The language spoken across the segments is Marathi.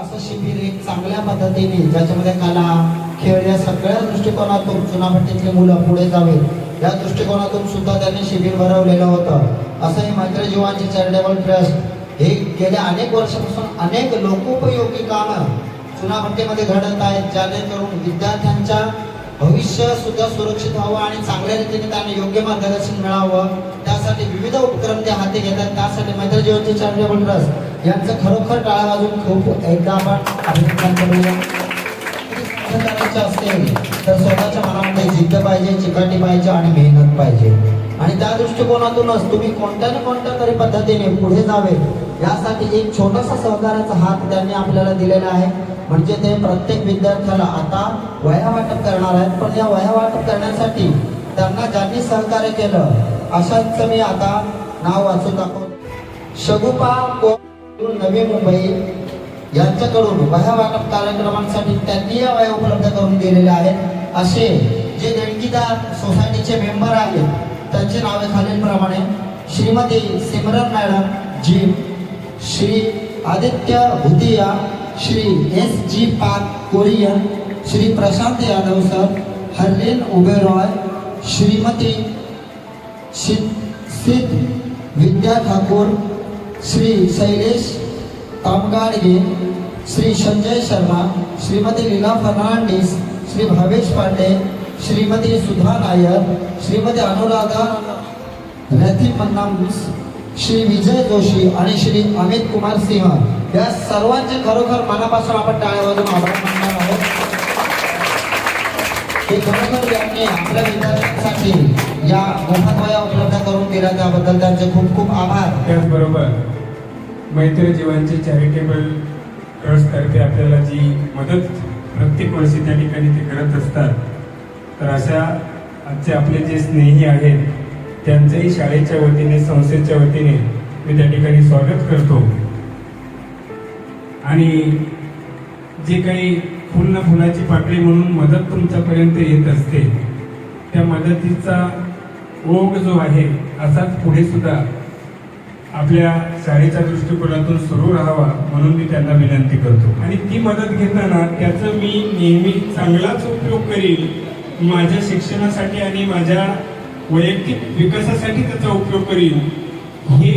असं शिबिर एक चांगल्या पद्धतीने ज्याच्यामध्ये कला खेळ या सगळ्या दृष्टिकोनातून चुनाभट्टीतले मुलं पुढे जावे या दृष्टिकोनातून सुद्धा त्यांनी शिबिर भरवलेलं होतं. असं हे मैत्री जीवांचे चॅरिटेबल ट्रस्ट हे गेल्या अनेक वर्षापासून अनेक लोकोपयोगी कामं चुनाभट्टीमध्ये घडत आहेत, जेणेकरून विद्यार्थ्यांच्या भविष्य सुद्धा सुरक्षित व्हावं आणि चांगल्या रीतीने त्यांना योग्य मार्गदर्शन मिळावं त्यासाठी विविध उपक्रम ते हाती घेतात. त्यासाठी मैत्री जीवांचे चॅरिटेबल ट्रस्ट यांचं खरोखर टाळ्या वाजवून खूप एकदा आपण अभिनंदन करूया. करायचं असेल तर स्वतःच्या मनामध्ये जिद्द पाहिजे, चिकाटी पाहिजे आणि मेहनत पाहिजे आणि त्या दृष्टिकोनातूनच तुम्ही कोणत्या ना कोणत्या तरी पद्धतीने पुढे जावे यासाठी एक छोटासा सहकार्याचा हात त्यांनी आपल्याला दिलेला आहे. म्हणजे ते प्रत्येक विद्यार्थ्याला आता वह्या वाटप करणार आहेत, पण या वह्या वाटप करण्यासाठी त्यांना ज्यांनी सहकार्य केलं अशांचं मी आता नाव वाचून दाखवतो. शगुपा नवी मुंबई यांच्याकडून वह्या वाटप कार्यक्रमांसाठी त्यांनी या वह्या उपलब्ध करून दिलेल्या आहेत. असे जे देणगीदार सोसायटीचे मेंबर आहेत त्यांची नावे खालीलप्रमाणे: श्रीमती सिमरन मॅडम जी, श्री आदित्य भुतिया, श्री S.G. पाक कोरियन, श्री प्रशांत यादव सर, हरलीन उबेरॉय, श्रीमती सिद्ध विद्या ठाकुर, श्री शैलेश कामगाडगे, श्री संजय शर्मा, श्रीमती लीला फर्नांडिस, श्री भावेश पांडे, श्रीमती सुधा नायर, श्रीमती अनुराधा रथिमन्नाम्स, श्री विजय जोशी आणि श्री अमित कुमार सिंह या सर्वांचे खरोखर मनापासून आपण टाळ्या वाजवून आभार मानणार आहोत. हे खरोखर यांनी आपल्या विद्यार्थ्यांसाठी या मोफत वह्या उपलब्ध करून दिल्या त्याबद्दल त्यांचे खूप खूप आभार. त्याचबरोबर मैत्री जीवांचे चॅरिटेबल ट्रस्ट तर्फे आपल्याला जी मदत प्रत्येक वर्षी त्या ठिकाणी ते करत असतात, तर अशा आजचे आपले जे स्नेही आहेत त्यांचंही शाळेच्या वतीने संस्थेच्या वतीने मी त्या ठिकाणी स्वागत करतो. आणि जे काही फुल ना फुलाची पाकळी म्हणून मदत तुमच्यापर्यंत येत असते त्या मदतीचा ओघ जो आहे असाच पुढे सुद्धा आपल्या शाळेच्या दृष्टिकोनातून सुरू राहावा म्हणून मी त्यांना विनंती करतो. आणि ती मदत घेताना त्याचं मी नेहमी चांगलाच उपयोग करील, माझ्या शिक्षणासाठी आणि माझ्या वैयक्तिक विकासासाठी त्याचा उपयोग करील हे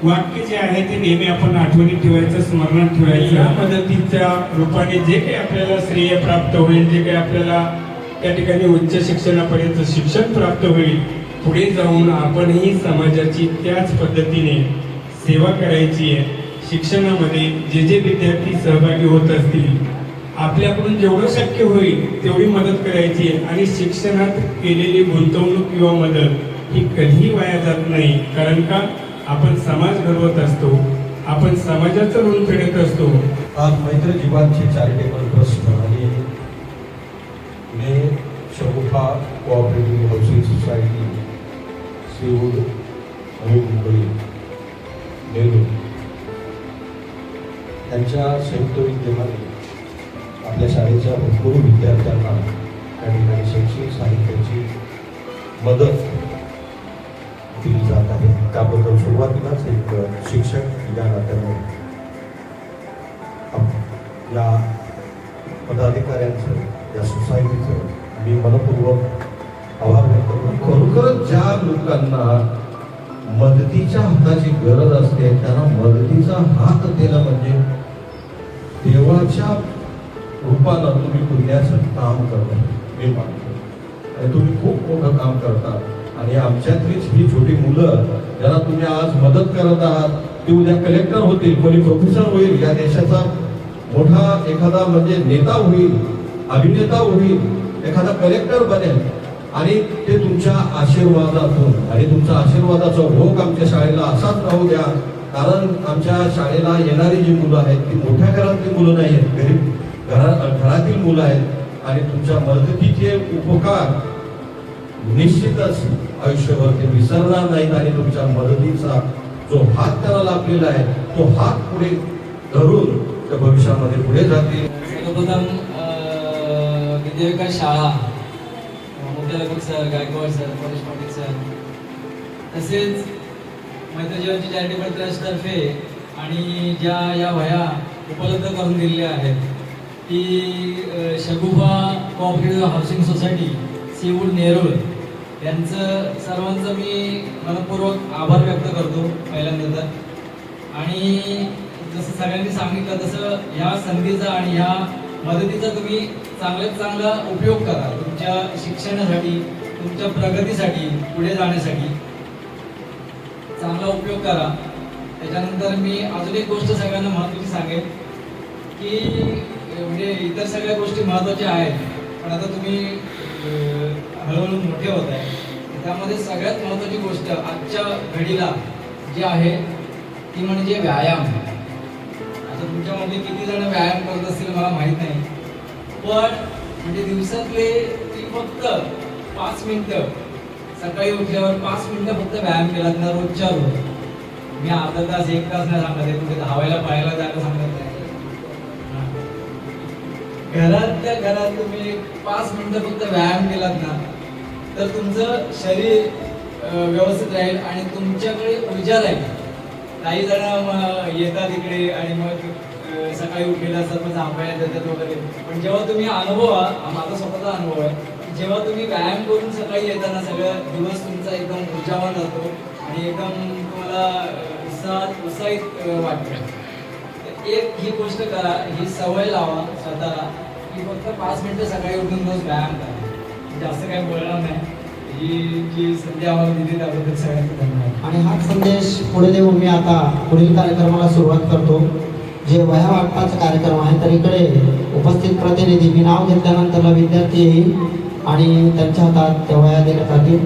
वाक्य जे आहे ते नेहमी आपण आठवणीत ठेवायचं, स्मरणात ठेवायचं. या मदतीच्या रूपाने जे काही आपल्याला श्रेय प्राप्त होईल, जे काही आपल्याला त्या ठिकाणी उच्च शिक्षणापर्यंत शिक्षण प्राप्त होईल, पुढे जाऊन आपणही समाजाची त्याच पद्धतीने सेवा करायची आहे. शिक्षणामध्ये जे जे विद्यार्थी सहभागी होत असतील आपल्याकडून जेवढं शक्य होईल तेवढी मदत करायची आहे. आणि शिक्षणात केलेली गुंतवणूक किंवा मदत ही कधीही वाया जात नाही, कारण का आपण समाज घडवत असतो, आपण समाजाचं ऋण फेडत असतो. आज मैत्री जीवांची चॅरिटेबल ट्रस्ट आणि Pune Shagufa cooperative housing society seaweed Navi Mumbai Nehru यांच्या संयुक्त विद्यमाने आपल्या शाळेच्या भरपूर विद्यार्थ्यांना त्या ठिकाणी शैक्षणिक साहित्याची मदत दिली जात आहे. त्याबद्दल सुरुवातीलाच एक शिक्षक या नात्याने या पदाधिकाऱ्यांचं, या सोसायटीचं मी मनपूर्वक आभार व्यक्त करतो. खरोखरच ज्या लोकांना मदतीच्या हाताची गरज असते त्यांना मदतीचा हात देणं म्हणजे देवाच्या रूपानं तुम्ही पुण्याचं काम करता मी मानतो. आणि तुम्ही खूप मोठं काम करता. आणि आमच्यातलीच ही छोटी मुलं ज्यांना तुम्ही आज मदत करत आहात ते उद्या कलेक्टर होतील, कोणी प्रोफेसर होईल, या देशाचा मोठा एखादा म्हणजे नेता होईल, अभिनेता होईल, एखादा कलेक्टर बनेल. आणि ते तुमच्या आशीर्वादातून आणि तुमच्या आशीर्वादाचा भोग आमच्या शाळेला असाच राहू द्या. कारण आमच्या शाळेला येणारी जी मुलं आहेत ती मोठ्या घरातली मुलं नाही आहेत, गरीब घरातील मुलं आहेत. आणि तुमच्या मदतीचे उपकार निश्चितच आयुष्यभर ते विसरणार नाहीत. आणि तुमच्या मदतीचा जो हात त्याला लाभलेला आहे तो हात पुढे धरून त्या भविष्यामध्ये पुढे जातील. सर्वप्रथम विद्याविकास शाळा, मुख्याध्यापक sir, Gaikwad sir, Paresh Patil sir, तसेच मैत्री जीवांची चॅरिटेबल ट्रस्ट तर्फे आणि ज्या या वह्या उपलब्ध करून दिलेले आहेत की Shagufa cooperative housing society seaweed Nerul यांचं सर्वांचं मी मनपूर्वक आभार व्यक्त करतो पहिल्यांदा तर. आणि जसं सगळ्यांनी सांगितलं तसं ह्या संधीचा आणि ह्या मदतीचा तुम्ही चांगल्यात चांगला उपयोग करा तुमच्या शिक्षणासाठी, तुमच्या प्रगतीसाठी, पुढे जाण्यासाठी चांगला उपयोग करा. त्याच्यानंतर मी अजून एक गोष्ट सगळ्यांना महत्त्वाची सांगेन की म्हणजे इतर सगळ्या गोष्टी महत्त्वाच्या आहेत, पण आता तुम्ही हळूहळू मोठे होत आहे, त्यामध्ये सगळ्यात महत्त्वाची गोष्ट आजच्या घडीला जी आहे ती म्हणजे व्यायाम. आता तुमच्यामध्ये किती जण व्यायाम करत असतील मला माहीत नाही, पण म्हणजे दिवसातले ती फक्त 5 मिनिटं सकाळी उठल्यावर 5 मिनिटं फक्त व्यायाम केला ना रोजच्या रोज. मी अर्धा तास 1 तास नाही सांगत आहे, कुठे धावायला पळायला जायला सांगत नाही. घरातल्या घरात तुम्ही 5 मिनिटं फक्त व्यायाम केलात ना तर तुमचं शरीर व्यवस्थित राहील आणि तुमच्याकडे ऊर्जा राहील. काही जण येतात इकडे आणि मग सकाळी उठलेला असतात, मग झोपायला जातात वगैरे, पण जेव्हा तुम्ही माझा स्वतःचा अनुभव आहे, जेव्हा तुम्ही व्यायाम करून सकाळी येताना सगळं दिवस तुमचा एकदम ऊर्जावान राहतो आणि एकदम तुम्हाला उत्साहित वाटतं. एक ही गोष्ट करा, ही सवय लावा स्वतःला की फक्त 5 मिनिटं सकाळी उठून रोज व्यायाम करा. जास्त काही बोलणार नाही. ही जी संधी आम्हाला दिली त्याबद्दल सगळ्यांना धन्यवाद. आणि हाच संदेश पुढे देऊन मी आता पुढील कार्यक्रमाला सुरुवात करतो, जे वह्या वाटपाचा कार्यक्रम आहे. तर इकडे उपस्थित प्रतिनिधी, मी नाव घेतल्यानंतर विद्यार्थी येईल आणि त्यांच्या हातात त्या वह्या दिल्या जातील.